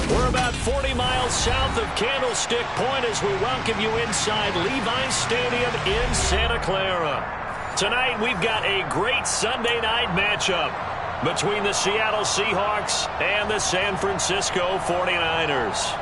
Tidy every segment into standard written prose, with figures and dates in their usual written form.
We're about 40 miles south of Candlestick Point as we welcome you inside Levi's Stadium in Santa Clara. Tonight we've got a great Sunday night matchup between the Seattle Seahawks and the San Francisco 49ers.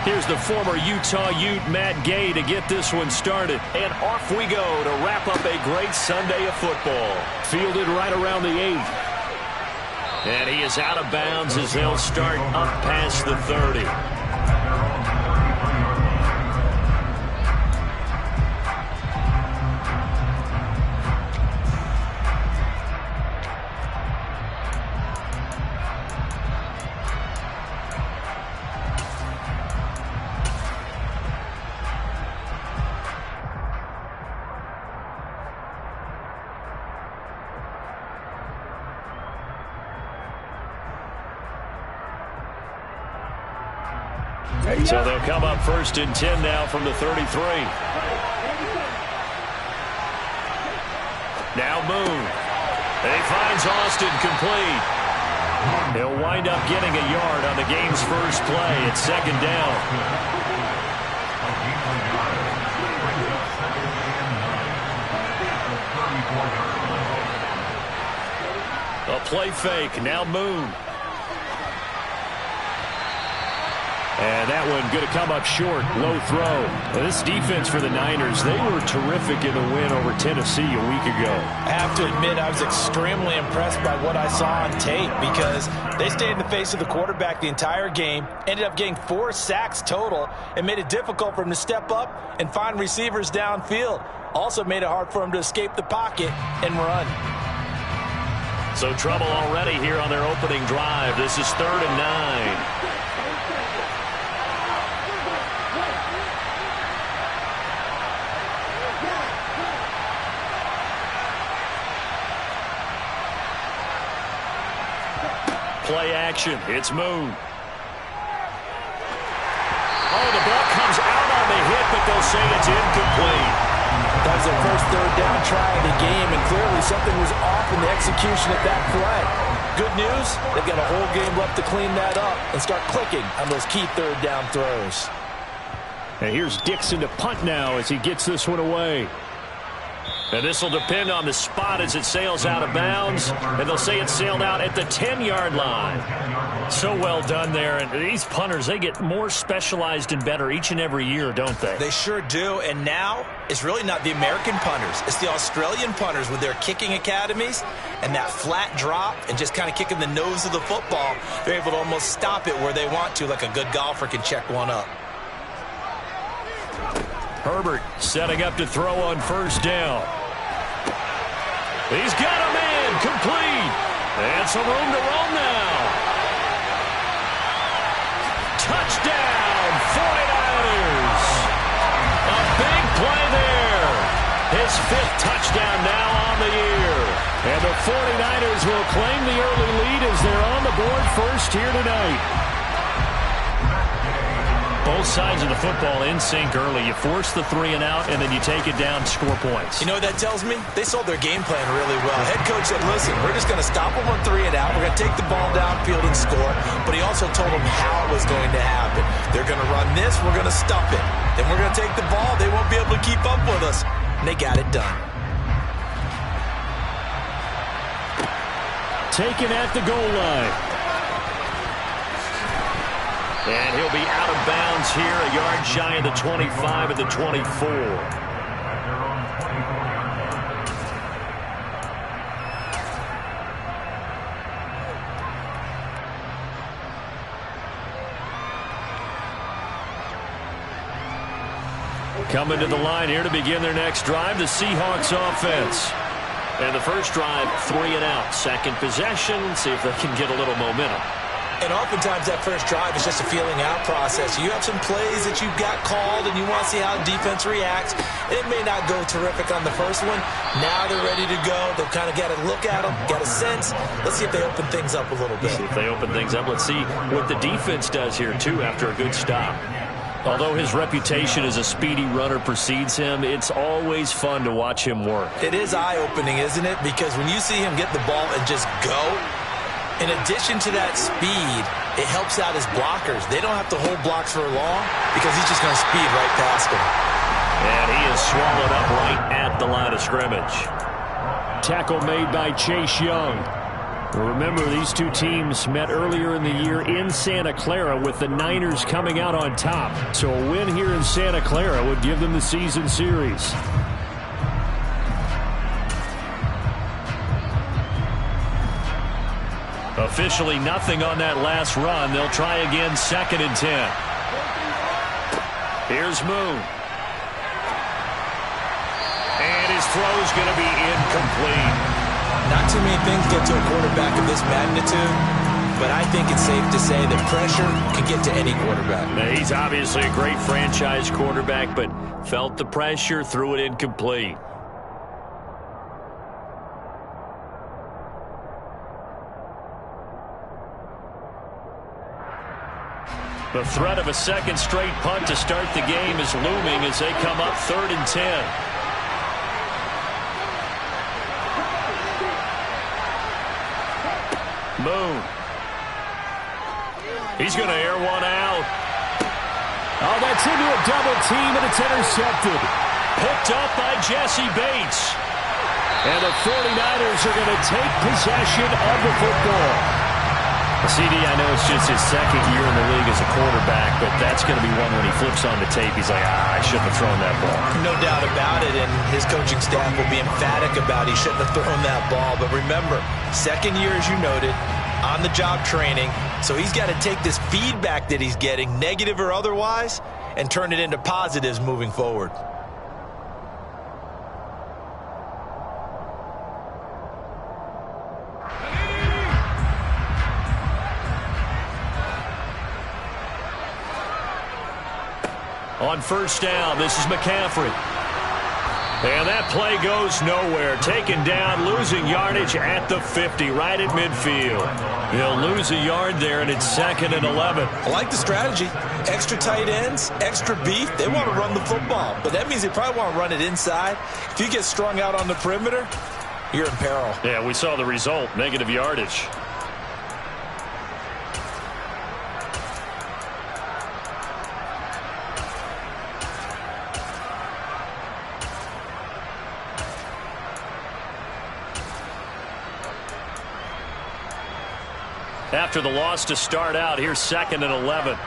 Here's the former Utah Ute, Matt Gay, to get this one started. And off we go to wrap up a great Sunday of football. Fielded right around the 8. And he is out of bounds as they'll start up past the 30. So they'll come up 1st and 10 now from the 33. Now Moon. And he finds Austin complete. He'll wind up getting a yard on the game's first play. It's 2nd down. A play fake. Now Moon. And that one going to come up short. Low throw. Now this defense for the Niners, they were terrific in the win over Tennessee a week ago. I have to admit, I was extremely impressed by what I saw on tape because they stayed in the face of the quarterback the entire game, ended up getting 4 sacks total, and made it difficult for him to step up and find receivers downfield. Also made it hard for him to escape the pocket and run. So trouble already here on their opening drive. This is 3rd and 9. Play action. It's Moon. Oh, the ball comes out on the hit, but they'll say it's incomplete. That was their first 3rd down try of the game, and clearly something was off in the execution of that play. Good news, they've got a whole game left to clean that up and start clicking on those key 3rd down throws. And here's Dixon to punt now as he gets this one away. And this will depend on the spot as it sails out of bounds. And they'll say it sailed out at the 10-yard line. So well done there. And these punters, they get more specialized and better each and every year, don't they? They sure do. And now it's really not the American punters. It's the Australian punters with their kicking academies and that flat drop and just kind of kicking the nose of the football. They're able to almost stop it where they want to, like a good golfer can check one up. Herbert setting up to throw on 1st down. He's got a man complete. And some room to roam now. Touchdown, 49ers. A big play there. His 5th touchdown now on the year. And the 49ers will claim the early lead as they're on the board first here tonight. Both sides of the football in sync early. You force the 3 and out, and then you take it down to score points. You know what that tells me? They sold their game plan really well. Head coach said, listen, we're just going to stop them on 3 and out. We're going to take the ball downfield and score. But he also told them how it was going to happen. They're going to run this. We're going to stuff it. Then we're going to take the ball. They won't be able to keep up with us. And they got it done. Taken at the goal line. And he'll be out of bounds here, a yard shy of the 25 at the 24. Coming to the line here to begin their next drive, the Seahawks offense. And the first drive, 3 and out. Second possession, see if they can get a little momentum. And oftentimes that first drive is just a feeling out process. You have some plays that you've got called and you want to see how the defense reacts. It may not go terrific on the first one. Now they're ready to go. They've kind of got to look at them, got a sense. Let's see if they open things up a little bit. See if they open things up. Let's see what the defense does here, too, after a good stop. Although his reputation as a speedy runner precedes him, it's always fun to watch him work. It is eye-opening, isn't it? Because when you see him get the ball and just go, in addition to that speed, it helps out his blockers. They don't have to hold blocks for long because he's just going to speed right past them. And he is swallowed up right at the line of scrimmage. Tackle made by Chase Young. Remember, these two teams met earlier in the year in Santa Clara with the Niners coming out on top. So a win here in Santa Clara would give them the season series. Officially nothing on that last run. They'll try again, 2nd and 10. Here's Moon. And his throw's going to be incomplete. Not too many things get to a quarterback of this magnitude, but I think it's safe to say that pressure can get to any quarterback. Now, he's obviously a great franchise quarterback, but felt the pressure, threw it incomplete. The threat of a second straight punt to start the game is looming as they come up 3rd and 10. Moon. He's going to air one out. Oh, that's into a double team, and it's intercepted. Picked up by Jesse Bates. And the 49ers are going to take possession of the football. CD, I know it's just his 2nd year in the league as a quarterback, but that's going to be one when he flips on the tape. He's like, I shouldn't have thrown that ball. No doubt about it, and his coaching staff will be emphatic about he shouldn't have thrown that ball. But remember, 2nd year, as you noted, on-the-job training, so he's got to take this feedback that he's getting, negative or otherwise, and turn it into positives moving forward. On 1st down, this is McCaffrey. And that play goes nowhere. Taken down, losing yardage at the 50, right at midfield. He'll lose a yard there, and it's 2nd and 11. I like the strategy. Extra tight ends, extra beef. They want to run the football, but that means they probably want to run it inside. If you get strung out on the perimeter, you're in peril. Yeah, we saw the result, negative yardage. After the loss to start out, here's 2nd and 11.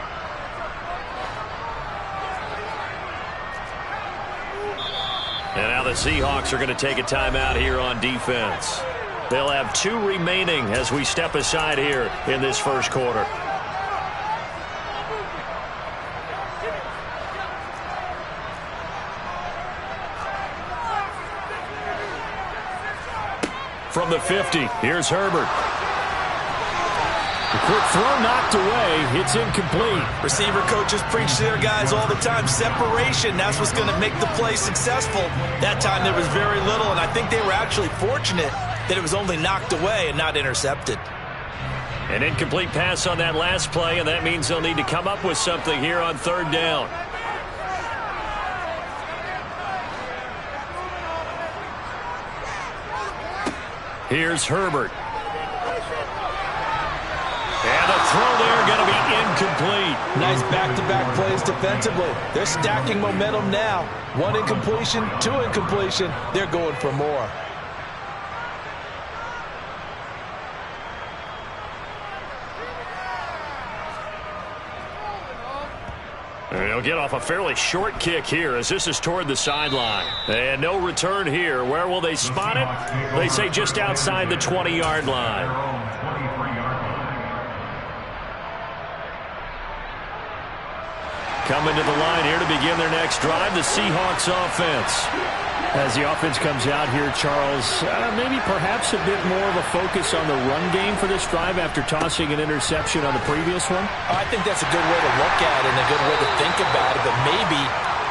And now the Seahawks are going to take a timeout here on defense. They'll have 2 remaining as we step aside here in this first quarter. From the 50, here's Herbert. The quick throw knocked away. It's incomplete. Receiver coaches preach to their guys all the time. Separation, that's what's going to make the play successful. That time there was very little, and I think they were actually fortunate that it was only knocked away and not intercepted. An incomplete pass on that last play, and that means they'll need to come up with something here on 3rd down. Here's Herbert. And the throw there going to be incomplete. Nice back-to-back plays defensively. They're stacking momentum now. 1 incompletion, 2 incompletion. They're going for more. And he'll get off a fairly short kick here as this is toward the sideline. And no return here. Where will they spot it? They say just outside the 20-yard line. Coming to the line here to begin their next drive, the Seahawks offense. As the offense comes out here, Charles, maybe perhaps a bit more of a focus on the run game for this drive after tossing an interception on the previous one? I think that's a good way to look at it and a good way to think about it, but maybe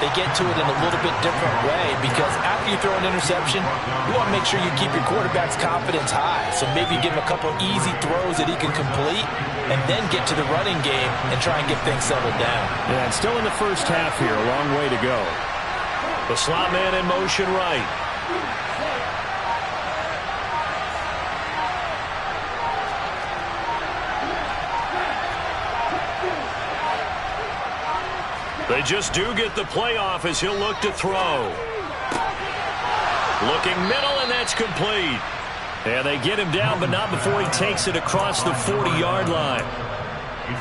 they get to it in a little bit different way, because after you throw an interception, you want to make sure you keep your quarterback's confidence high. So maybe you give him a couple easy throws that he can complete and then get to the running game and try and get things settled down. Yeah, and still in the first half here, a long way to go. The slot man in motion right. They just do get the playoff as he'll look to throw. Looking middle, and that's complete. Yeah, they get him down, but not before he takes it across the 40-yard line.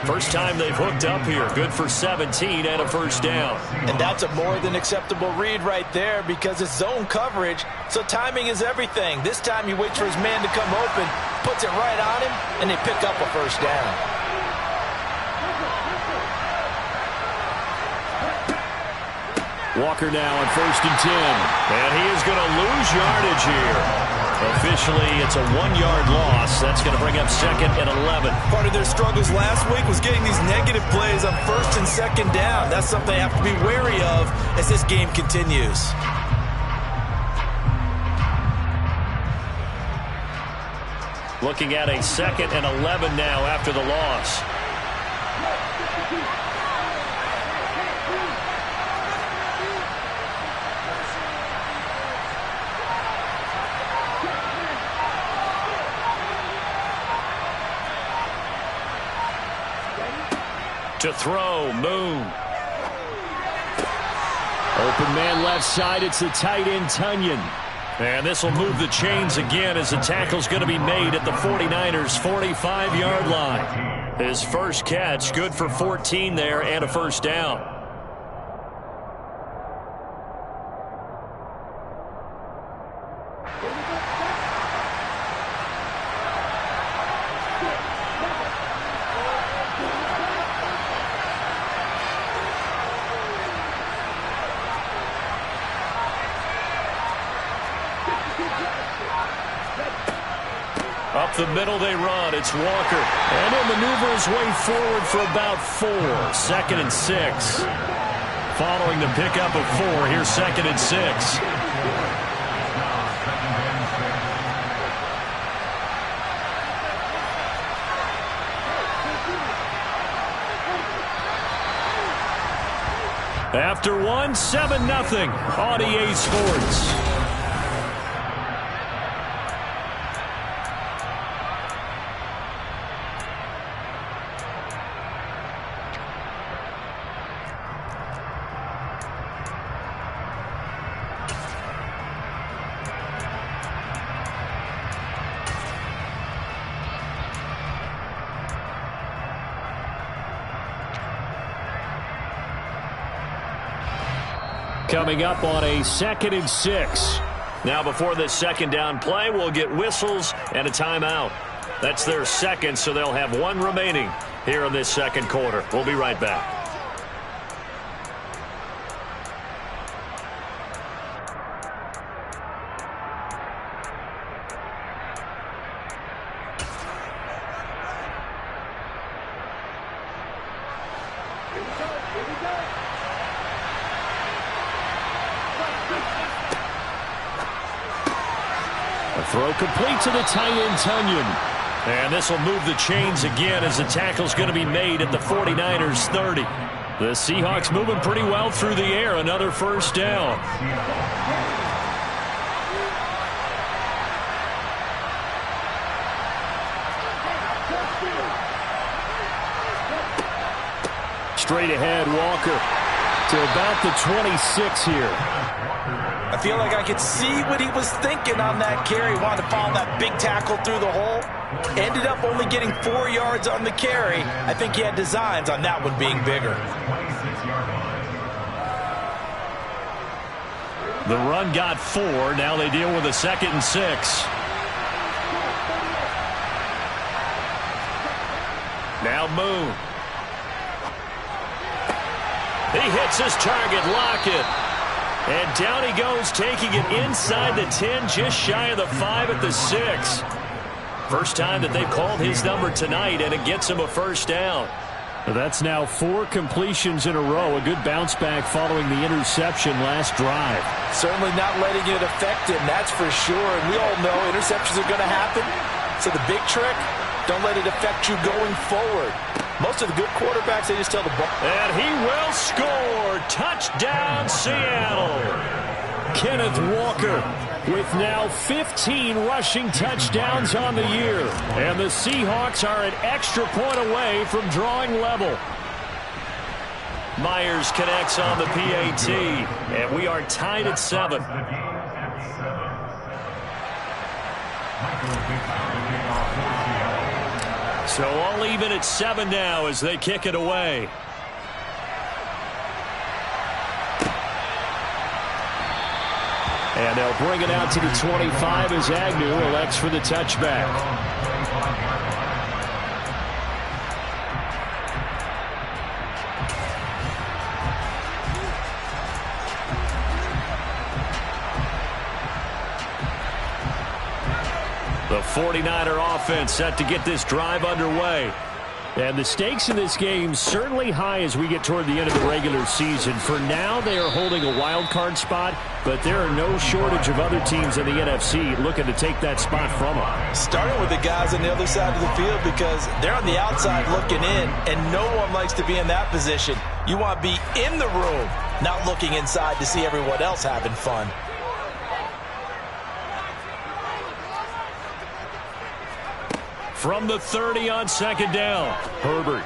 First time they've hooked up here. Good for 17 and a first down. And that's a more than acceptable read right there, because it's zone coverage, so timing is everything. This time he waits for his man to come open, puts it right on him, and they pick up a first down. Walker now on 1st and 10. And he is going to lose yardage here. Officially, it's a 1-yard loss. That's going to bring up 2nd and 11. Part of their struggles last week was getting these negative plays on 1st and 2nd down. That's something they have to be wary of as this game continues. Looking at a 2nd and 11 now after the loss. To throw, Moon. Open man left side, it's the tight end, Tunyon. And this will move the chains again as the tackle's going to be made at the 49ers' 45-yard line. His first catch, good for 14 there and a first down. Up the middle they run. It's Walker. And he'll maneuver his way forward for about 4. 2nd and 6. Following the pickup of 4, here's 2nd and 6. After 1, 7-0 on EA Sports. Coming up on a 2nd and 6. Now before this second down play, we'll get whistles and a timeout. That's their second, so they'll have 1 remaining here in this second quarter. We'll be right back. Throw complete to the tight end, Tunyon. And this will move the chains again as the tackle's going to be made at the 49ers' 30. The Seahawks moving pretty well through the air. Another first down. Straight ahead, Walker to about the 26 here. I feel like I could see what he was thinking on that carry. Wanted to follow that big tackle through the hole. Ended up only getting 4 yards on the carry. I think he had designs on that one being bigger. The run got 4. Now they deal with a 2nd and 6. Now Moon. He hits his target, Lockett. And down he goes, taking it inside the 10, just shy of the 5 at the 6. First time that they've called his number tonight, and it gets him a first down. That's now 4 completions in a row. A good bounce back following the interception last drive. Certainly not letting it affect him, that's for sure. And we all know interceptions are going to happen. So the big trick, don't let it affect you going forward. Most of the good quarterbacks, they just tell the ball. And he will score. Touchdown, Seattle. Kenneth Walker with now 15 rushing touchdowns on the year. And the Seahawks are an extra point away from drawing level. Myers connects on the PAT, and we are tied at 7. So all even at 7 now as they kick it away. And they'll bring it out to the 25 as Agnew elects for the touchback. The 49er offense set to get this drive underway. And the stakes in this game certainly high as we get toward the end of the regular season. For now, they are holding a wild card spot, but there are no shortage of other teams in the NFC looking to take that spot from them. Starting with the guys on the other side of the field because they're on the outside looking in, and no one likes to be in that position. You want to be in the room, not looking inside to see everyone else having fun. From the 30 on second down, Herbert.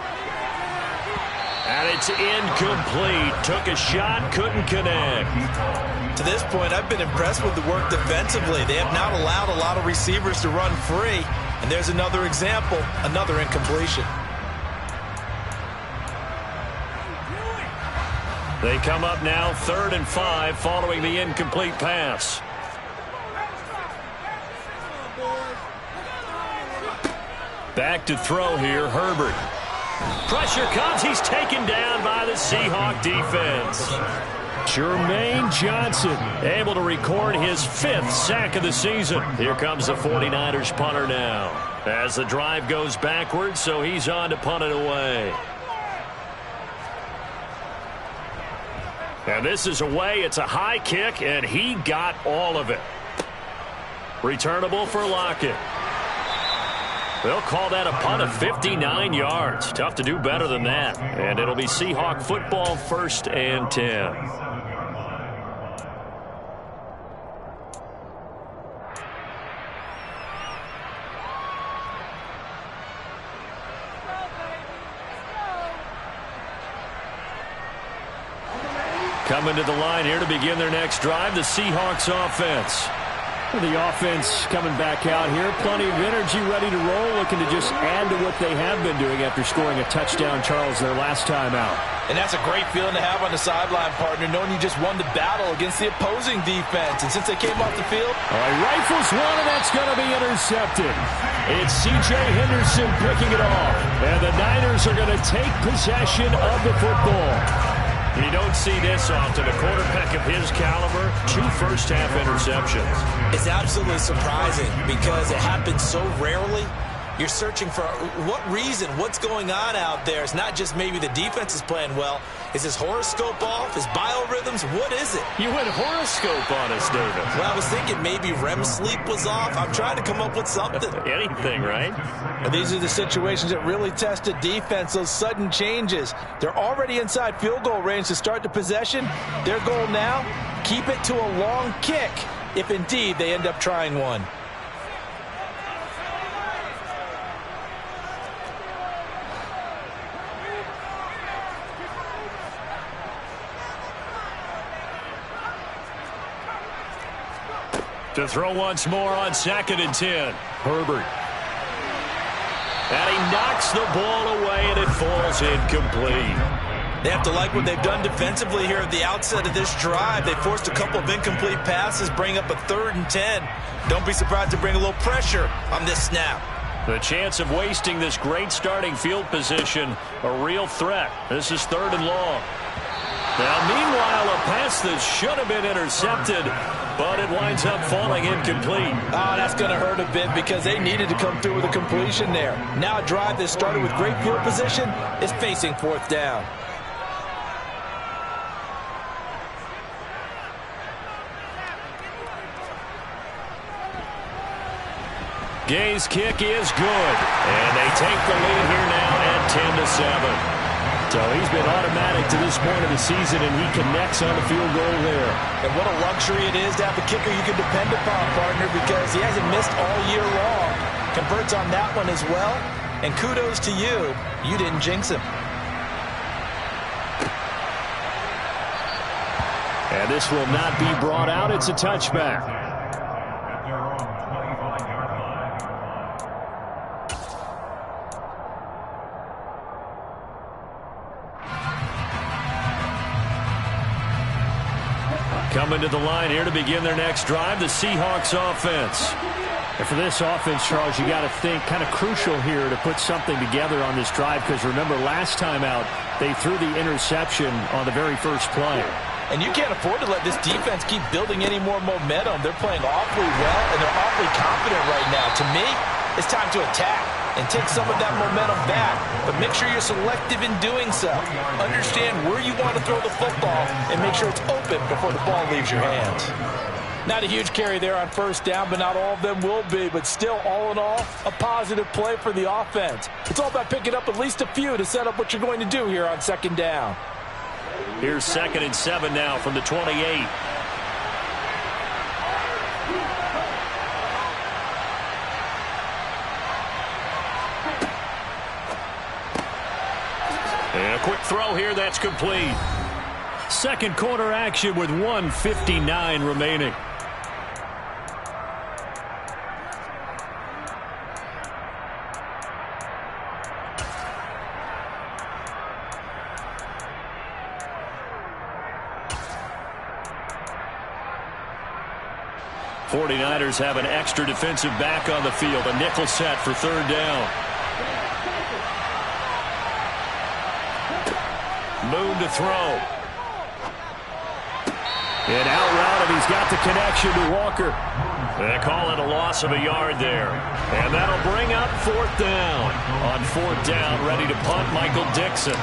And it's incomplete. Took a shot, couldn't connect. To this point, I've been impressed with the work defensively. They have not allowed a lot of receivers to run free. And there's another example, another incompletion. They come up now 3rd and 5 following the incomplete pass. Back to throw here, Herbert. Pressure comes. He's taken down by the Seahawk defense. Jermaine Johnson able to record his 5th sack of the season. Here comes the 49ers punter now. As the drive goes backwards, so he's on to punt it away. And this is away. It's a high kick, and he got all of it. Returnable for Lockett. They'll call that a punt of 59 yards. Tough to do better than that. And it'll be Seahawk football, 1st and 10. Coming to the line here to begin their next drive, the Seahawks offense. The offense coming back out here. Plenty of energy, ready to roll, looking to just add to what they have been doing after scoring a touchdown, Charles, their last time out. And that's a great feeling to have on the sideline, partner, knowing you just won the battle against the opposing defense. And since they came off the field, rifles one, and that's going to be intercepted. It's C.J. Henderson picking it off. And the Niners are going to take possession of the football. You don't see this often. A quarterback of his caliber, 2 first-half interceptions. It's absolutely surprising because it happens so rarely. You're searching for what reason, what's going on out there. It's not just maybe the defense is playing well. Is his horoscope off? His biorhythms? What is it? You went horoscope on us, David. Well, I was thinking maybe REM sleep was off. I'm trying to come up with something. Anything, right? And these are the situations that really test a defense, those sudden changes. They're already inside field goal range to start the possession. Their goal now, keep it to a long kick, if indeed they end up trying one. To throw once more on 2nd and 10. Herbert. And he knocks the ball away, and it falls incomplete. They have to like what they've done defensively here at the outset of this drive. They forced a couple of incomplete passes, bring up a 3rd and 10. Don't be surprised to bring a little pressure on this snap. The chance of wasting this great starting field position, a real threat. This is 3rd and long. Now, meanwhile, a pass that should have been intercepted, but it winds up falling incomplete. Oh, that's going to hurt a bit because they needed to come through with a completion there. Now a drive that started with great field position is facing fourth down. Gay's kick is good, and they take the lead here now at 10-7. So he's been automatic to this point of the season, and he connects on the field goal there. And what a luxury it is to have a kicker you can depend upon, partner, because he hasn't missed all year long. Converts on that one as well, and kudos to you. You didn't jinx him. And this will not be brought out. It's a touchback. Coming to the line here to begin their next drive, the Seahawks offense. And for this offense, Charles, you got to think kind of crucial here to put something together on this drive, because remember last time out, they threw the interception on the very first play. And you can't afford to let this defense keep building any more momentum. They're playing awfully well, and they're awfully confident right now. To me, it's time to attack and take some of that momentum back. But make sure you're selective in doing so. Understand where you want to throw the football and make sure it's open before the ball leaves your hands. Not a huge carry there on first down, but not all of them will be. But still, all in all, a positive play for the offense. It's all about picking up at least a few to set up what you're going to do here on second down. Here's 2nd and 7 now from the 28. And a quick throw here, that's complete. Second quarter action with 1:59 remaining. '49ers have an extra defensive back on the field, a nickel set for third down. Moon to throw. And out route, and he's got the connection to Walker. They call it a loss of a yard there. And that'll bring up fourth down. On fourth down, ready to punt, Michael Dixon.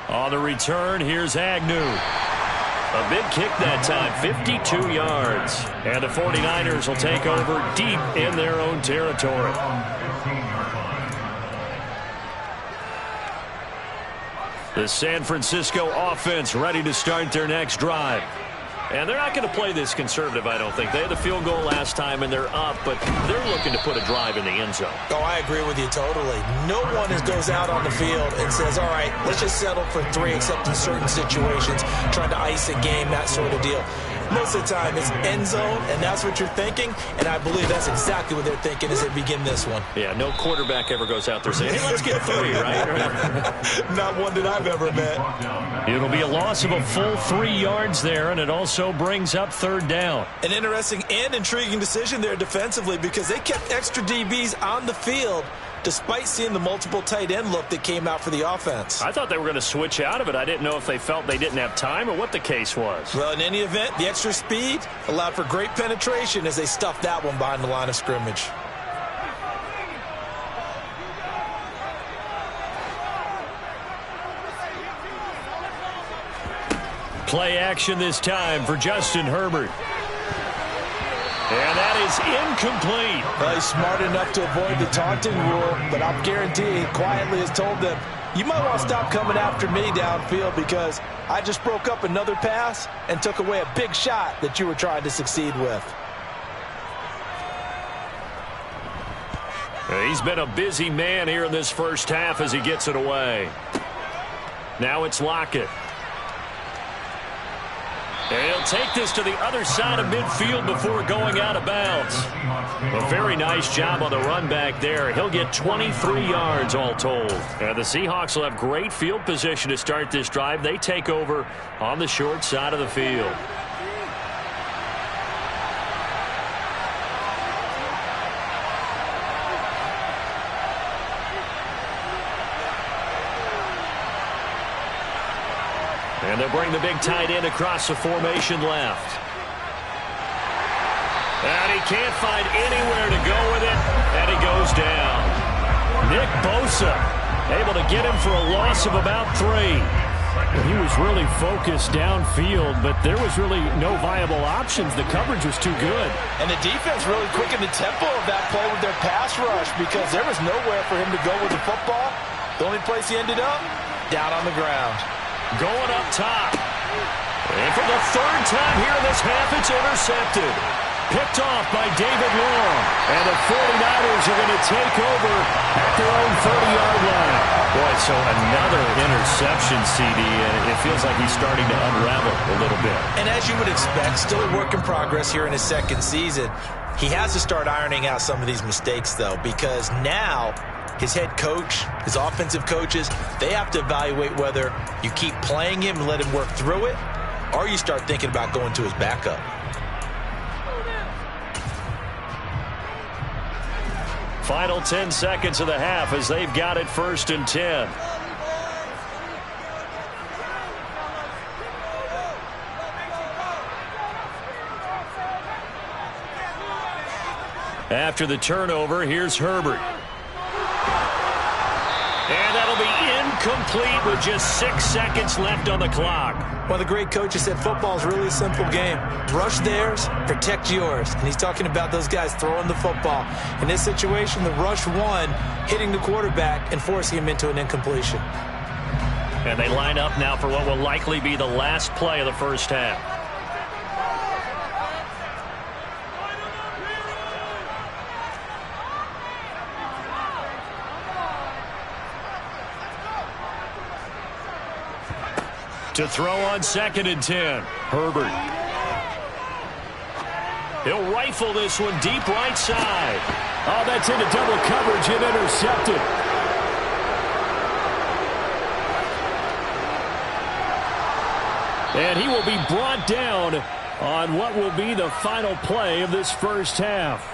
On the return, here's Agnew. A big kick that time, 52 yards. And the 49ers will take over deep in their own territory. The San Francisco offense ready to start their next drive. And they're not going to play this conservative, I don't think. They had the field goal last time, and they're up, but they're looking to put a drive in the end zone. Oh, I agree with you totally. No one goes out on the field and says, all right, let's just settle for 3, except in certain situations, trying to ice a game, that sort of deal. Most of the time, it's end zone, and that's what you're thinking, and I believe that's exactly what they're thinking as they begin this one. Yeah, no quarterback ever goes out there saying, hey, let's get 3, right? Not one that I've ever met. It'll be a loss of a full 3 yards there, and it also brings up third down. An interesting and intriguing decision there defensively, because they kept extra DBs on the field despite seeing the multiple tight end look that came out for the offense. I thought they were going to switch out of it. I didn't know if they felt they didn't have time or what the case was. Well, in any event, the extra speed allowed for great penetration as they stuffed that one behind the line of scrimmage. Play action this time for Justin Herbert. And that is incomplete. Well, he's smart enough to avoid the taunting rule, but I'll guarantee he quietly has told them, you might want to stop coming after me downfield because I just broke up another pass and took away a big shot that you were trying to succeed with. He's been a busy man here in this first half as he gets it away. Now it's Lockett. And he'll take this to the other side of midfield before going out of bounds. A very nice job on the run back there. He'll get 23 yards all told. And the Seahawks will have great field position to start this drive. They take over on the short side of the field. They'll bring the big tight end across the formation left. And he can't find anywhere to go with it, and he goes down. Nick Bosa able to get him for a loss of about 3. He was really focused downfield, but there was really no viable options. The coverage was too good. And the defense really quickened the tempo of that play with their pass rush because there was nowhere for him to go with the football. The only place he ended up, down on the ground. Going up top. And for the 3rd time here in this half, it's intercepted. Picked off by David Long. And the 49ers are going to take over at their own 30-yard line. Boy, so another interception, CD, and it feels like he's starting to unravel a little bit. And as you would expect, still a work in progress here in his 2nd season. He has to start ironing out some of these mistakes, though, because now his head coach, his offensive coaches, they have to evaluate whether you keep playing him and let him work through it, or you start thinking about going to his backup. Final 10 seconds of the half as they've got it 1st and 10. After the turnover, here's Herbert. And that'll be incomplete with just 6 seconds left on the clock. Well, the great coach said football is really a simple game. Rush theirs, protect yours. And he's talking about those guys throwing the football. In this situation, the rush one, hitting the quarterback and forcing him into an incompletion. And they line up now for what will likely be the last play of the first half. To throw on 2nd and 10. Herbert. He'll rifle this one deep right side. Oh, that's into double coverage and intercepted. And he will be brought down on what will be the final play of this first half.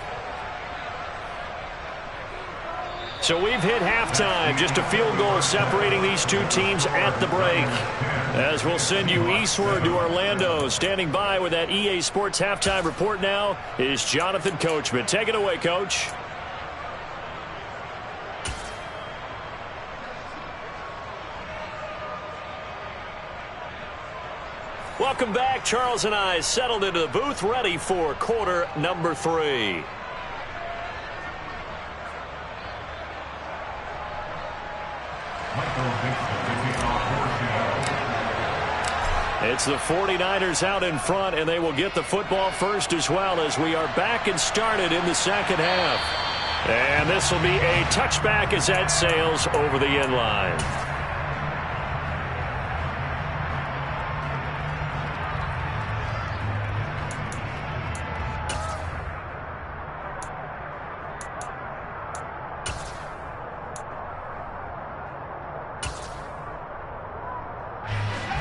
So we've hit halftime. Just a field goal separating these two teams at the break. As we'll send you eastward to Orlando. Standing by with that EA Sports halftime report now is Jonathan Coachman. Take it away, Coach. Welcome back. Charles and I settled into the booth, ready for quarter number 3. It's the 49ers out in front, and they will get the football first as well as we are back and started in the second half. And this will be a touchback as that sails over the end line.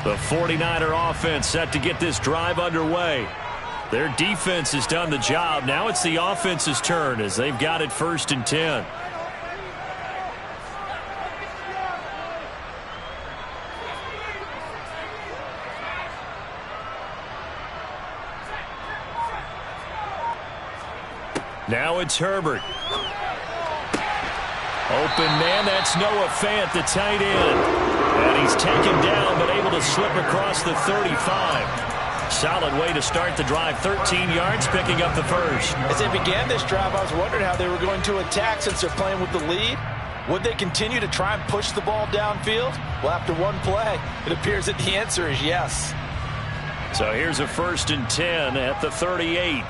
The 49er offense set to get this drive underway. Their defense has done the job. Now it's the offense's turn as they've got it 1st and 10. Now it's Herbert. Open man, that's Noah Fant, the tight end. And he's taken down, but able to slip across the 35. Solid way to start the drive. 13 yards, picking up the first. As they began this drive, I was wondering how they were going to attack since they're playing with the lead. Would they continue to try and push the ball downfield? Well, after one play, it appears that the answer is yes. So here's a 1st and 10 at the 38.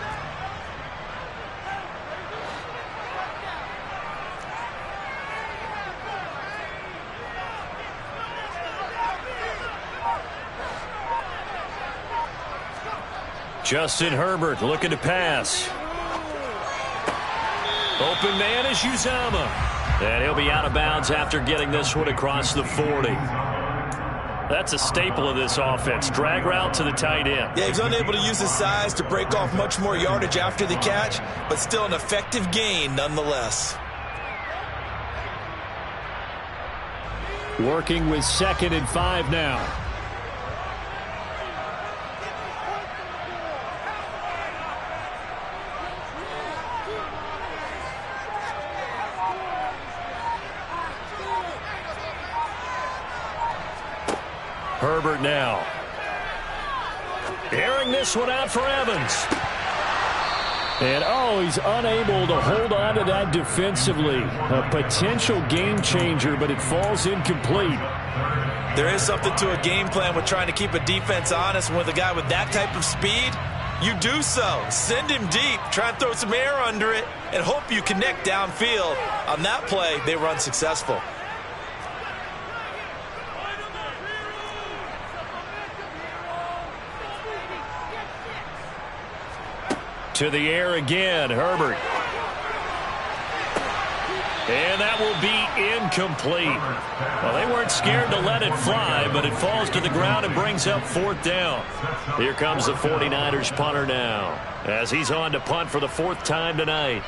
Justin Herbert looking to pass. Open man is Uzama. And he'll be out of bounds after getting this one across the 40. That's a staple of this offense. Drag route to the tight end. Yeah, he's unable to use his size to break off much more yardage after the catch, but still an effective gain nonetheless. Working with 2nd and 5 now. Herbert now. Airing this one out for Evans. And, he's unable to hold on to that defensively. A potential game changer, but it falls incomplete. There is something to a game plan with trying to keep a defense honest. With a guy with that type of speed, you do so. Send him deep, try and throw some air under it, and hope you connect downfield. On that play, they were unsuccessful. To the air again, Herbert. And that will be incomplete. Well, they weren't scared to let it fly, but it falls to the ground and brings up 4th down. Here comes the 49ers punter now, as he's on to punt for the 4th time tonight.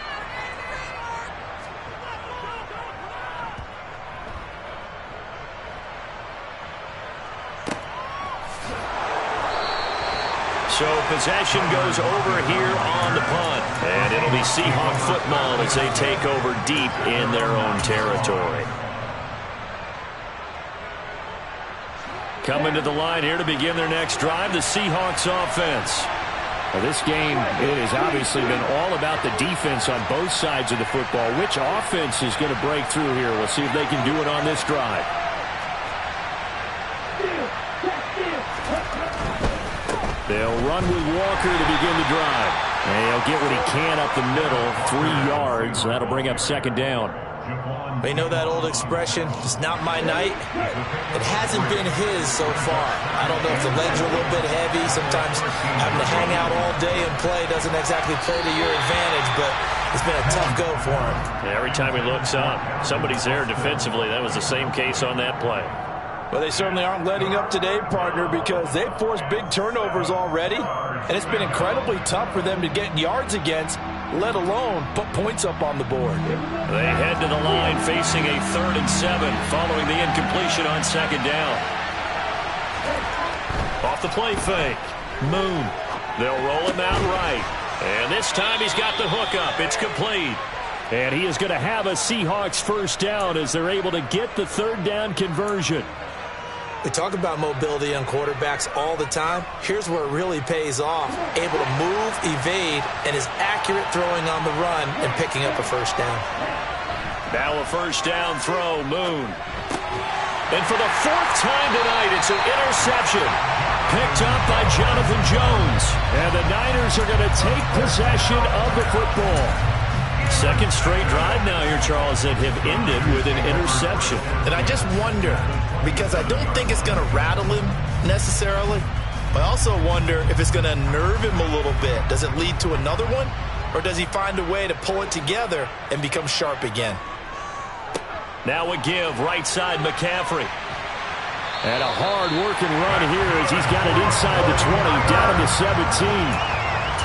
So possession goes over here on the punt. And it'll be Seahawk football as they take over deep in their own territory. Coming to the line here to begin their next drive, the Seahawks offense. Well, this game, it has obviously been all about the defense on both sides of the football. Which offense is going to break through here? We'll see if they can do it on this drive. They'll run with Walker to begin the drive. And he'll get what he can up the middle, 3 yards. That'll bring up 2nd down. They know that old expression, it's not my night. It hasn't been his so far. I don't know if the legs are a little bit heavy. Sometimes having to hang out all day and play doesn't exactly play to your advantage, but it's been a tough go for him. Yeah, every time he looks up, somebody's there defensively. That was the same case on that play. Well, they certainly aren't letting up today, partner, because they've forced big turnovers already, and it's been incredibly tough for them to get yards against, let alone put points up on the board. They head to the line facing a 3rd and 7 following the incompletion on 2nd down. Off the play fake. Moon. They'll roll him out right. And this time he's got the hook up. It's complete. And he is going to have a Seahawks 1st down as they're able to get the 3rd down conversion. We talk about mobility on quarterbacks all the time. Here's where it really pays off. Able to move, evade, and is accurate throwing on the run and picking up a 1st down. Now a 1st down throw, Moon. And for the 4th time tonight, it's an interception. Picked up by Jonathan Jones. And the Niners are going to take possession of the football. 2nd straight drive now here, Charles, that have ended with an interception. And I just wonder, because I don't think it's going to rattle him necessarily, but I also wonder if it's going to unnerve him a little bit. Does it lead to another one? Or does he find a way to pull it together and become sharp again? Now a give, right side McCaffrey. And a hard-working run here as he's got it inside the 20, down to the 17.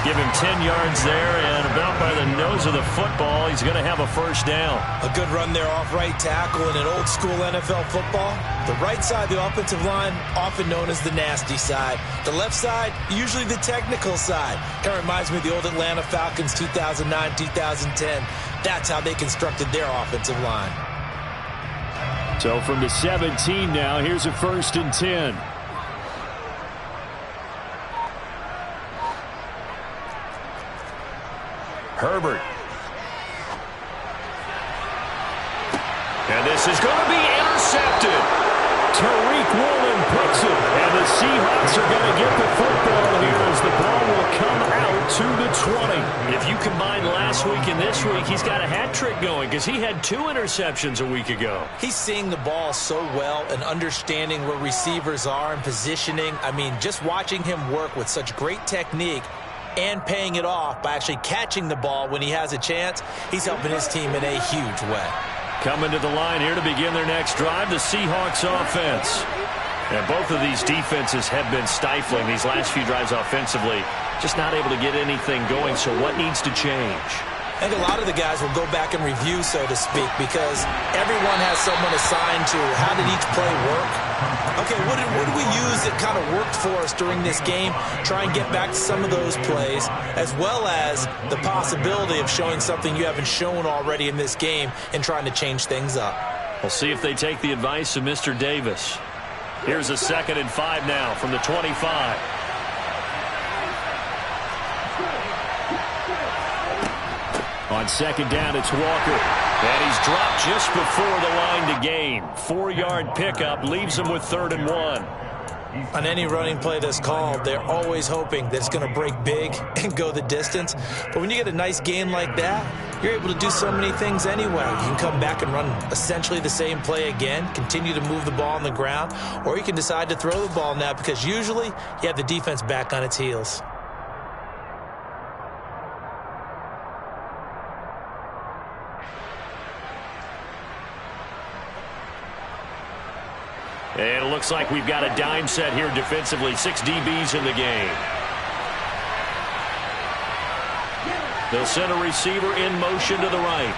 Give him 10 yards there, and about by the nose of the football, he's going to have a 1st down. A good run there off right tackle in an old-school NFL football. The right side of the offensive line, often known as the nasty side. The left side, usually the technical side. Kind of reminds me of the old Atlanta Falcons 2009, 2010. That's how they constructed their offensive line. So from the 17 now, here's a 1st and 10. Herbert. And this is going to be intercepted. Tariq Woolen picks it. And the Seahawks are going to get the football here as the ball will come out to the 20. If you combine last week and this week, he's got a hat trick going because he had 2 interceptions a week ago. He's seeing the ball so well and understanding where receivers are and positioning. I mean, just watching him work with such great technique and paying it off by actually catching the ball when he has a chance, he's helping his team in a huge way. Coming to the line here to begin their next drive, the Seahawks offense. And both of these defenses have been stifling these last few drives offensively. Just not able to get anything going, so what needs to change? I think a lot of the guys will go back and review, so to speak, because everyone has someone assigned to how did each play work. Okay, what did we use that kind of worked for us during this game? Try and get back to some of those plays, as well as the possibility of showing something you haven't shown already in this game and trying to change things up. We'll see if they take the advice of Mr. Davis. Here's a 2nd and 5 now from the 25. On 2nd down, it's Walker. And he's dropped just before the line to gain. 4-yard pickup leaves him with 3rd and 1. On any running play that's called, they're always hoping that it's going to break big and go the distance. But when you get a nice gain like that, you're able to do so many things anyway. You can come back and run essentially the same play again, continue to move the ball on the ground, or you can decide to throw the ball now because usually you have the defense back on its heels. And it looks like we've got a dime set here defensively. 6 DBs in the game. They'll send a receiver in motion to the right.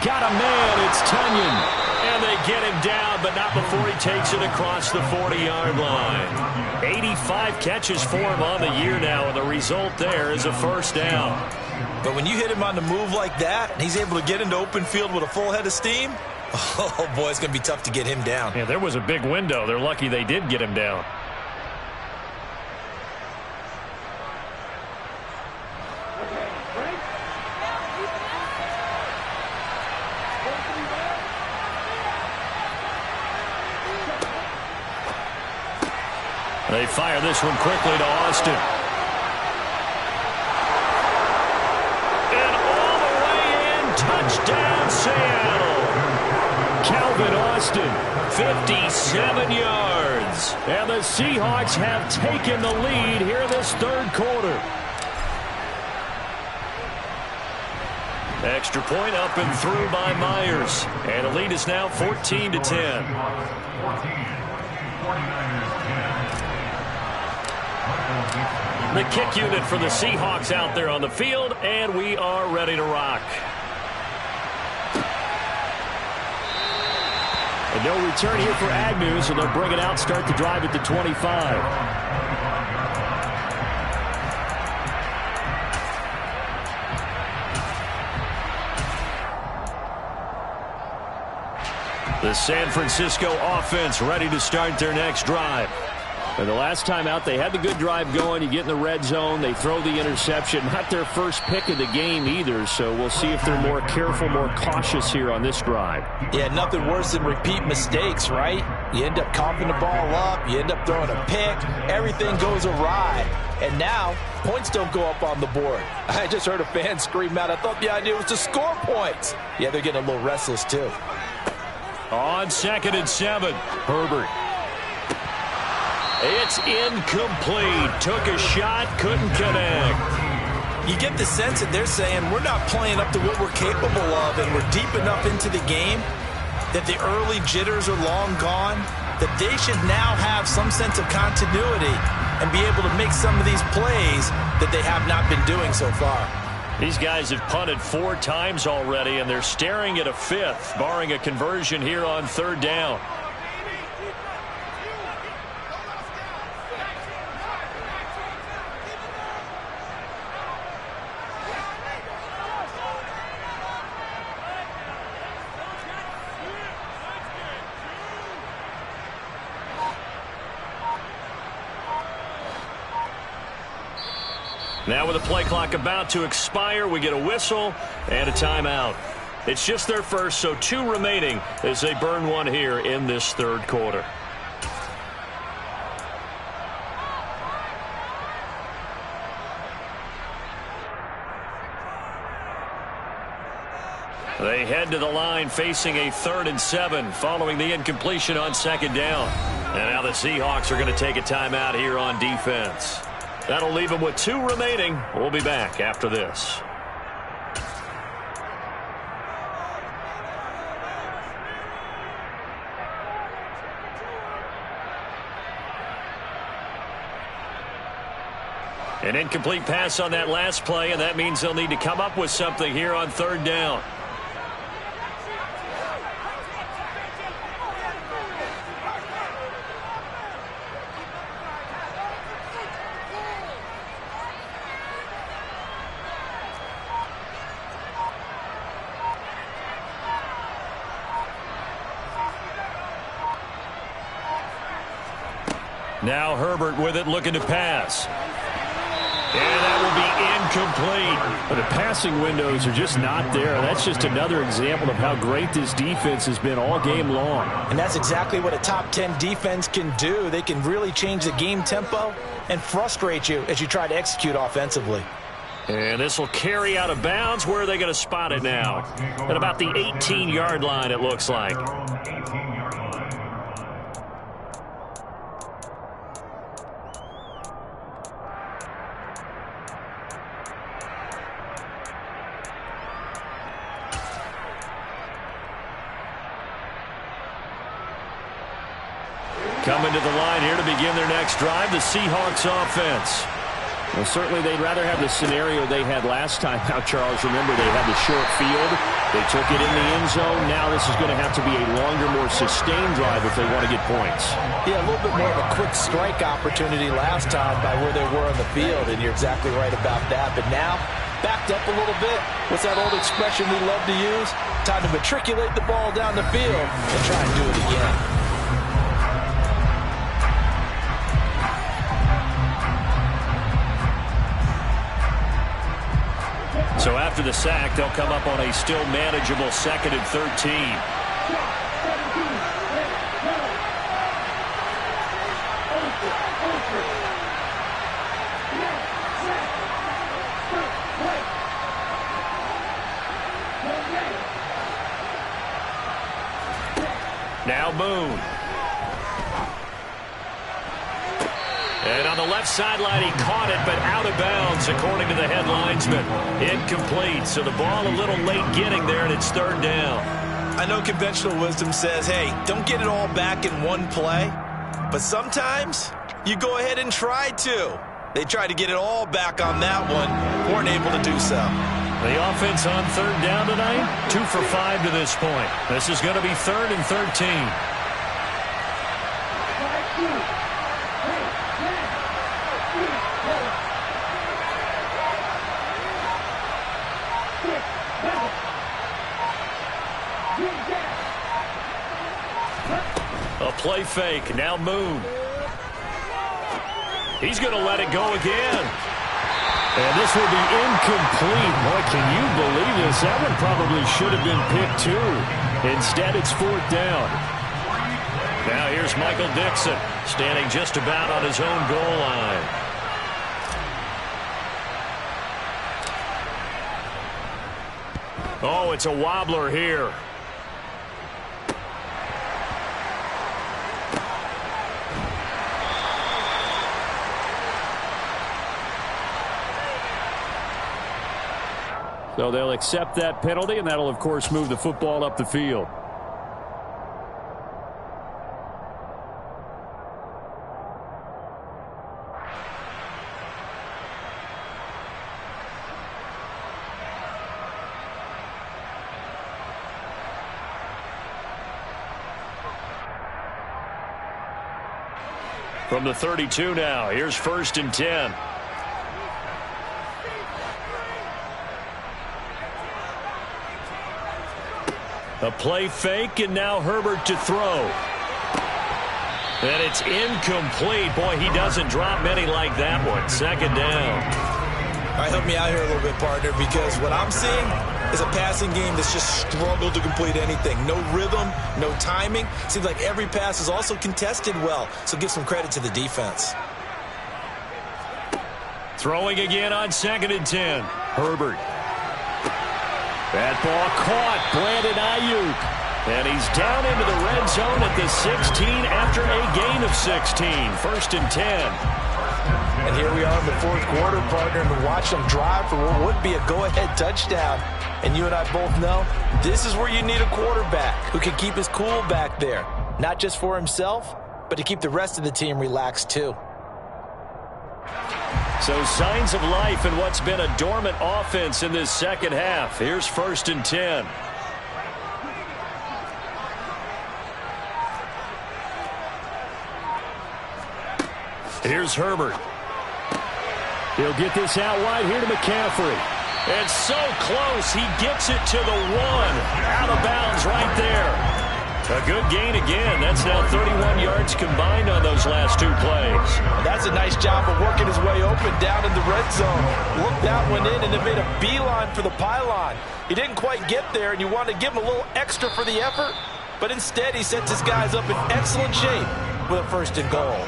Got a man. It's Tunyon. And they get him down, but not before he takes it across the 40-yard line. 85 catches for him on the year now, and the result there is a 1st down. But when you hit him on the move like that, and he's able to get into open field with a full head of steam, oh, boy, it's going to be tough to get him down. Yeah, there was a big window. They're lucky they did get him down. They fire this one quickly to Austin. And all the way in, touchdown Seattle. Calvin Austin, 57 yards. And the Seahawks have taken the lead here this 3rd quarter. Extra point up and through by Myers. And the lead is now 14-10. The kick unit for the Seahawks out there on the field, and we are ready to rock. And no return here for Agnew, so they'll bring it out, start the drive at the 25. The San Francisco offense ready to start their next drive. And the last time out, they had the good drive going. You get in the red zone, they throw the interception. Not their first pick of the game either, so we'll see if they're more careful, more cautious here on this drive. Yeah, nothing worse than repeat mistakes, right? You end up coughing the ball up, you end up throwing a pick, everything goes awry. And now, points don't go up on the board. I just heard a fan scream out, I thought the idea was to score points. Yeah, they're getting a little restless too. On 2nd and 7, Herbert. It's incomplete. Took a shot, couldn't connect. You get the sense that they're saying we're not playing up to what we're capable of, and we're deep enough into the game that the early jitters are long gone, that they should now have some sense of continuity and be able to make some of these plays that they have not been doing so far. These guys have punted 4 times already, and they're staring at a 5th, barring a conversion here on 3rd down. Now with the play clock about to expire, we get a whistle and a timeout. It's just their first, so 2 remaining as they burn one here in this 3rd quarter. They head to the line facing a 3rd and 7 following the incompletion on 2nd down. And now the Seahawks are going to take a timeout here on defense. That'll leave them with 2 remaining. We'll be back after this. An incomplete pass on that last play, and that means they'll need to come up with something here on 3rd down. Now Herbert with it, looking to pass. And that will be incomplete. But the passing windows are just not there. That's just another example of how great this defense has been all game long. And that's exactly what a top 10 defense can do. They can really change the game tempo and frustrate you as you try to execute offensively. And this will carry out of bounds. Where are they going to spot it now? At about the 18-yard line, it looks like. Coming to the line here to begin their next drive, the Seahawks offense. Well, certainly they'd rather have the scenario they had last time out, Charles. Remember, they had the short field. They took it in the end zone. Now this is going to have to be a longer, more sustained drive if they want to get points. Yeah, a little bit more of a quick strike opportunity last time by where they were on the field, and you're exactly right about that. But now, backed up a little bit. What's that old expression we love to use? Time to matriculate the ball down the field and try and do it again. So after the sack, they'll come up on a still manageable 2nd and 13. Now Boone. And on the left sideline, he caught it, but out of bounds, according to the head linesman. Incomplete, so the ball a little late getting there, and it's 3rd down. I know conventional wisdom says, hey, don't get it all back in one play. But sometimes you go ahead and try to. They tried to get it all back on that one. Weren't able to do so. The offense on 3rd down tonight, 2 for 5 to this point. This is going to be 3rd and 13. A play fake. Now Moon. He's going to let it go again. And this will be incomplete. Boy, can you believe this? That one probably should have been picked too. Instead, it's 4th down. Now here's Michael Dixon, standing just about on his own goal line. Oh, it's a wobbler here. So they'll accept that penalty, and that'll, of course, move the football up the field. From the 32 now, here's 1st and 10. A play fake, and now Herbert to throw. And it's incomplete. Boy, he doesn't drop many like that one. 2nd down. All right, help me out here a little bit, partner, because what I'm seeing is a passing game that's just struggled to complete anything. No rhythm, no timing. Seems like every pass is also contested well, so give some credit to the defense. Throwing again on 2nd and 10. Herbert. That ball caught. Brandon Ayuk. And he's down into the red zone at the 16 after a gain of 16. 1st and 10. And here we are in the 4th quarter, partner, and we watch them drive for what would be a go-ahead touchdown. And you and I both know this is where you need a quarterback who can keep his cool back there. Not just for himself, but to keep the rest of the team relaxed too. So signs of life in what's been a dormant offense in this 2nd half. Here's 1st and 10. Here's Herbert. He'll get this out wide here to McCaffrey. It's so close. He gets it to the 1. Out of bounds right there. A good gain again. That's now 31 yards combined on those last 2 plays. That's a nice job of working his way open down in the red zone. Looked that one in and then made a beeline for the pylon. He didn't quite get there, and you want to give him a little extra for the effort, but instead he sets his guys up in excellent shape with a 1st and goal.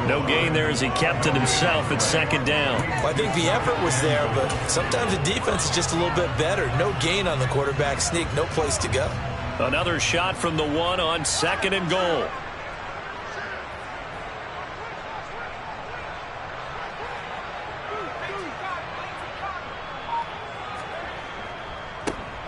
No gain there as he kept it himself at 2nd down. Well, I think the effort was there, but sometimes the defense is just a little bit better. No gain on the quarterback sneak, no place to go. Another shot from the 1 on 2nd and goal.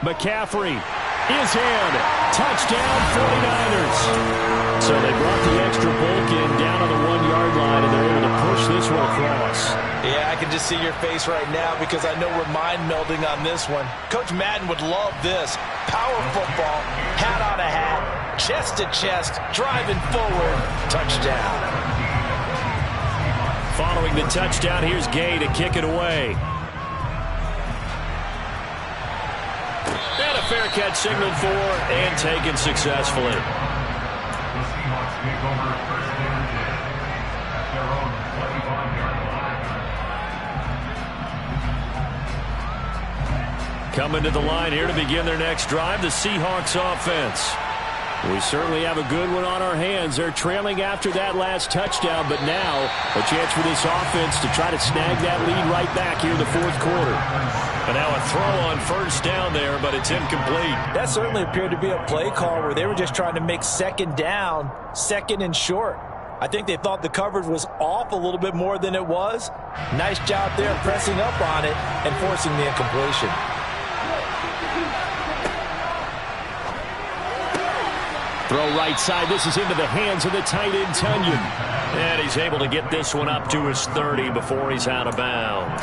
McCaffrey is in. Touchdown 49ers. So they brought the extra bulk in down on the 1-yard line, and they're able to push this one across. Yeah, I can just see your face right now because I know we're mind melding on this one. Coach Madden would love this. Power football, hat on a hat, chest to chest, driving forward, touchdown. Following the touchdown, here's Gay to kick it away. And a fair catch signaled for and taken successfully. Coming to the line here to begin their next drive, the Seahawks offense. We certainly have a good one on our hands. They're trailing after that last touchdown, but now a chance for this offense to try to snag that lead right back here in the 4th quarter. And now a throw on 1st down there, but it's incomplete. That certainly appeared to be a play call where they were just trying to make 2nd down, 2nd and short. I think they thought the coverage was off a little bit more than it was. Nice job there pressing up on it and forcing the incompletion. Throw right side. This is into the hands of the tight end, Tunyon. And he's able to get this one up to his 30 before he's out of bounds.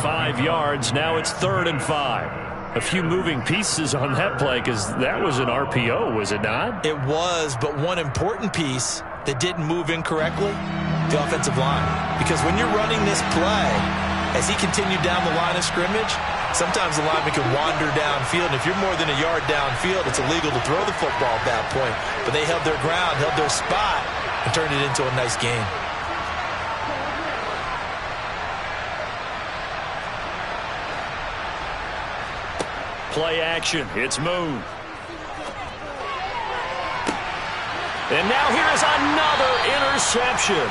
5 yards. Now it's 3rd and 5. A few moving pieces on that play because that was an RPO, was it not? It was, but one important piece that didn't move incorrectly, the offensive line. Because when you're running this play, as he continued down the line of scrimmage, sometimes the lineman can wander downfield, and if you're more than a yard downfield, it's illegal to throw the football at that point. But they held their ground, held their spot, and turned it into a nice game. Play action. It's Moon. And now here is another interception.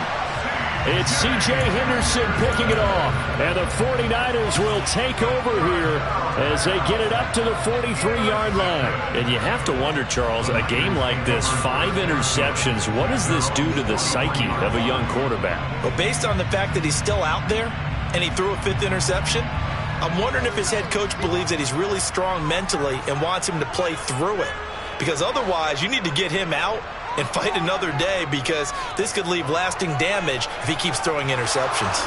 It's C.J. Henderson picking it off. And the 49ers will take over here as they get it up to the 43-yard line. And you have to wonder, Charles, a game like this, 5 interceptions, what does this do to the psyche of a young quarterback? Well, based on the fact that he's still out there and he threw a 5th interception, I'm wondering if his head coach believes that he's really strong mentally and wants him to play through it. Because otherwise, you need to get him out and fight another day, because this could leave lasting damage if he keeps throwing interceptions.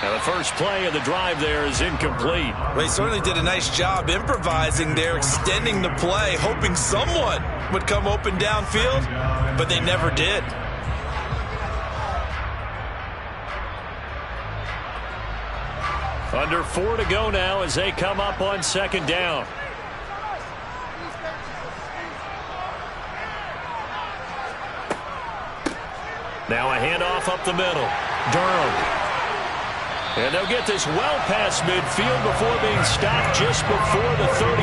Now the first play of the drive there is incomplete. Well, he certainly did a nice job improvising there, extending the play, hoping someone would come open downfield, but they never did. Under 4 to go now as they come up on 2nd down. Now a handoff up the middle. Durham. And they'll get this well past midfield before being stopped just before the 35.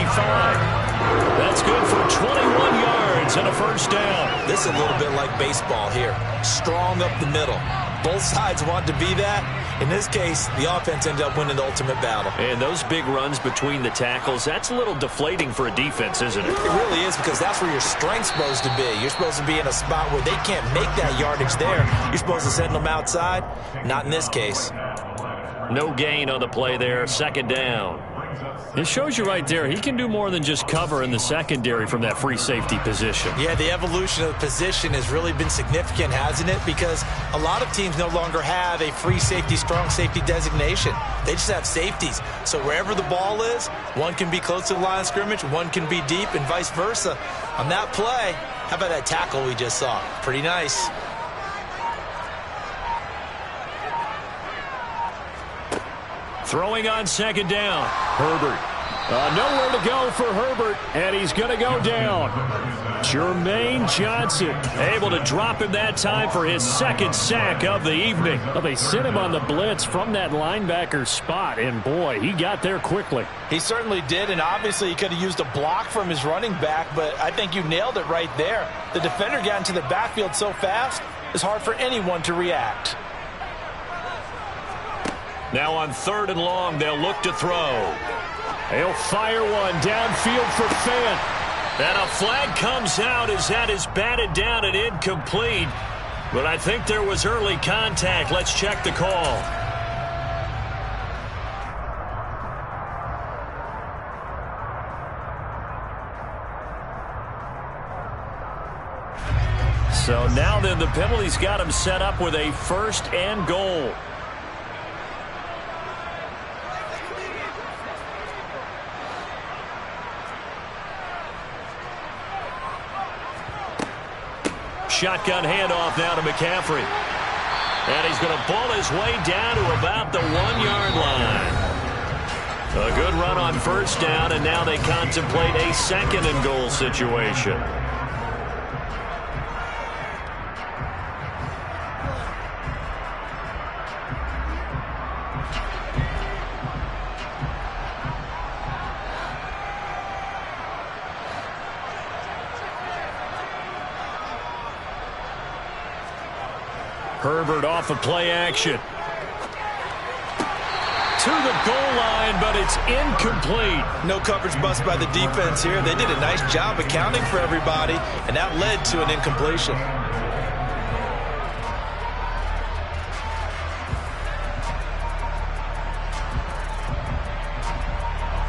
That's good for 21 yards and a 1st down. This is a little bit like baseball here. Strong up the middle. Both sides want to be that. In this case, the offense ended up winning the ultimate battle. And those big runs between the tackles, that's a little deflating for a defense, isn't it? It really is, because that's where your strength's supposed to be. You're supposed to be in a spot where they can't make that yardage there. You're supposed to send them outside. Not in this case. No gain on the play there. 2nd down. It shows you right there, he can do more than just cover in the secondary from that free safety position. Yeah, the evolution of the position has really been significant, hasn't it? Because a lot of teams no longer have a free safety, strong safety designation. They just have safeties. So wherever the ball is, one can be close to the line of scrimmage, one can be deep, and vice versa. On that play, how about that tackle we just saw? Pretty nice. Throwing on 2nd down. Herbert. Nowhere to go for Herbert, and he's going to go down. Jermaine Johnson able to drop him that time for his second sack of the evening. Well, they sent him on the blitz from that linebacker spot, and boy, he got there quickly. He certainly did, and obviously he could have used a block from his running back, but I think you nailed it right there. The defender got into the backfield so fast, it's hard for anyone to react. Now on 3rd and long, they'll look to throw. He'll fire one downfield for Fant. And a flag comes out as that is batted down and incomplete. But I think there was early contact. Let's check the call. So now then, the penalty's got him set up with a 1st and goal. Shotgun handoff now to McCaffrey. And he's going to ball his way down to about the 1-yard line. A good run on 1st down, and now they contemplate a 2nd and goal situation. Herbert off of play action. To the goal line, but it's incomplete. No coverage bust by the defense here. They did a nice job accounting for everybody, and that led to an incompletion.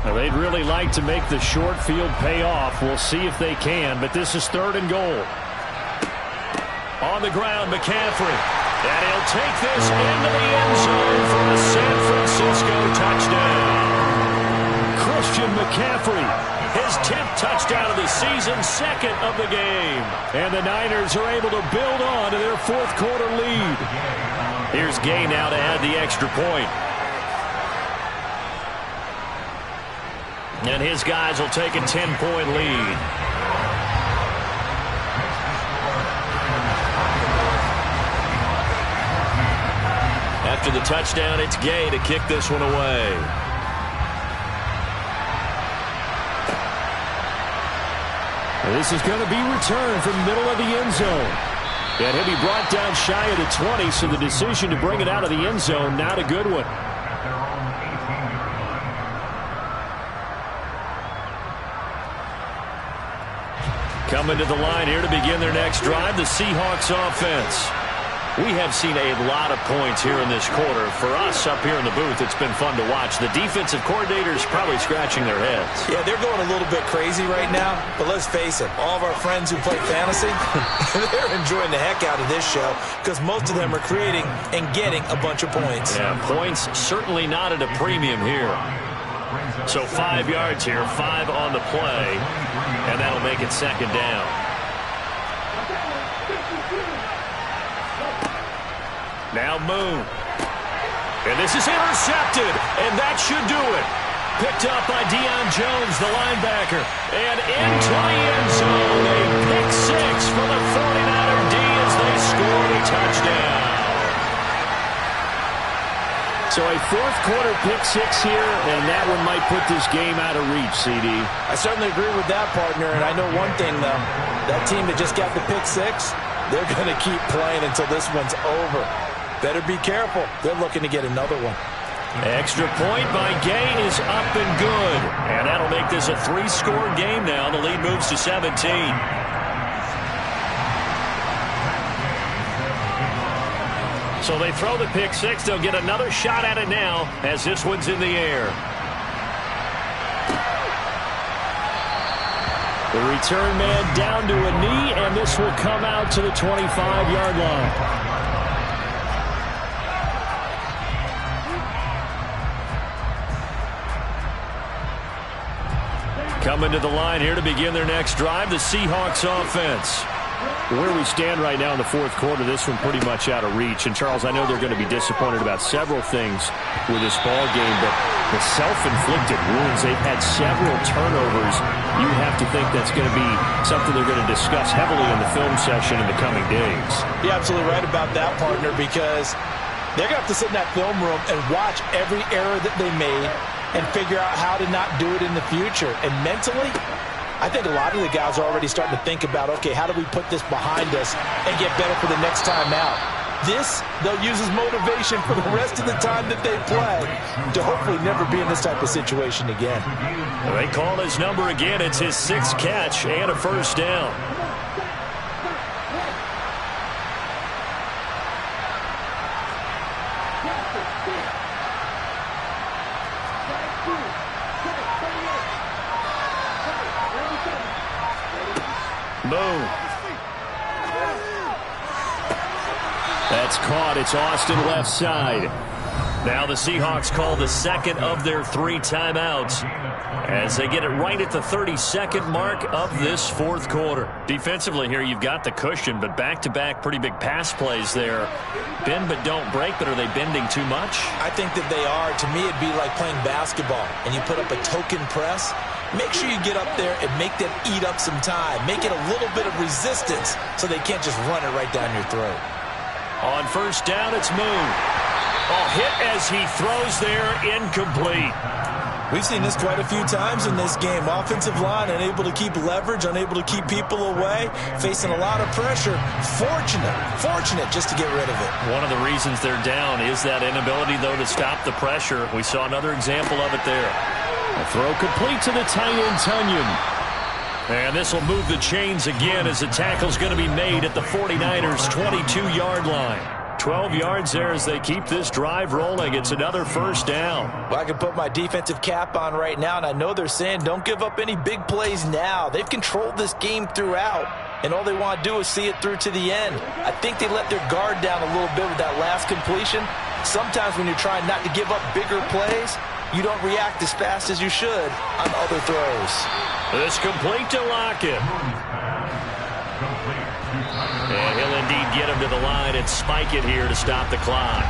Now, they'd really like to make the short field pay off. We'll see if they can, but this is 3rd and goal. On the ground, McCaffrey. And he'll take this into the end zone for a San Francisco touchdown. Christian McCaffrey, his 10th touchdown of the season, 2nd of the game. And the Niners are able to build on to their 4th quarter lead. Here's Gay now to add the extra point. And his guys will take a 10-point lead. After the touchdown, it's Gay to kick this one away. This is going to be returned from the middle of the end zone. And he'll be brought down shy of the 20, so the decision to bring it out of the end zone, not a good one. Coming to the line here to begin their next drive, the Seahawks offense. We have seen a lot of points here in this quarter. For us up here in the booth, it's been fun to watch. The defensive coordinators probably scratching their heads. Yeah, they're going a little bit crazy right now, but let's face it, all of our friends who play fantasy, they're enjoying the heck out of this show because most of them are creating and getting a bunch of points. Yeah, points certainly not at a premium here. So 5 yards here, 5 on the play, and that'll make it 2nd down. Now Moon. And this is intercepted, and that should do it. Picked up by Deion Jones, the linebacker. And into the end zone, a pick 6 for the 49er D as they scored a touchdown. So a 4th quarter pick 6 here, and that one might put this game out of reach, CD. I certainly agree with that, partner, and I know one thing, though. That team that just got the pick 6, they're going to keep playing until this one's over. Better be careful. They're looking to get another one. Extra point by Gay is up and good. And that'll make this a 3-score game now. The lead moves to 17. So they throw the pick 6. They'll get another shot at it now as this one's in the air. The return man down to a knee, and this will come out to the 25-yard line. Coming to the line here to begin their next drive, the Seahawks offense. Where we stand right now in the fourth quarter, this one pretty much out of reach. And, Charles, I know they're going to be disappointed about several things with this ball game, but the self-inflicted wounds, they've had several turnovers. You have to think that's going to be something they're going to discuss heavily in the film session in the coming days. You're absolutely right about that, partner, because they're going to have to sit in that film room and watch every error that they made and figure out how to not do it in the future. And mentally, I think a lot of the guys are already starting to think about, okay, how do we put this behind us and get better for the next time out? This, they'll use as motivation for the rest of the time that they play to hopefully never be in this type of situation again. They call his number again. It's his 6th catch and a first down. Boom. That's caught. It's Austin left side. Now the Seahawks call the second of their 3 timeouts as they get it right at the 32nd mark of this fourth quarter. Defensively here, you've got the cushion, but back-to-back pretty big pass plays there. Bend but don't break, but are they bending too much? I think that they are. To me, it'd be like playing basketball, and you put up a token press. Make sure you get up there and make them eat up some time. Make it a little bit of resistance so they can't just run it right down your throat. On first down, it's Moon. Hit as he throws there, incomplete. We've seen this quite a few times in this game. Offensive line unable to keep leverage, unable to keep people away, facing a lot of pressure. Fortunate just to get rid of it. One of the reasons they're down is that inability, though, to stop the pressure. We saw another example of it there. A throw complete to the tight end, Tunyon. And this will move the chains again as the tackle's going to be made at the 49ers' 22-yard line. 12 yards there as they keep this drive rolling. It's another first down. Well, I can put my defensive cap on right now, and I know they're saying don't give up any big plays now. They've controlled this game throughout, and all they want to do is see it through to the end. I think they let their guard down a little bit with that last completion. Sometimes when you're trying not to give up bigger plays, you don't react as fast as you should on other throws. This complete to Lockett. And he'll indeed get him to the line and spike it here to stop the clock.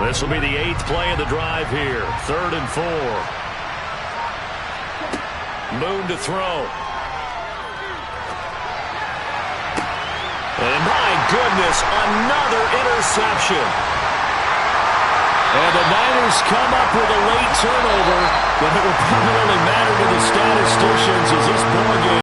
This will be the 8th play of the drive here. 3rd and 4. Moon to throw. And my goodness, another interception. And the Niners come up with a late turnover, but it will primarily matter to the statisticians as this ball game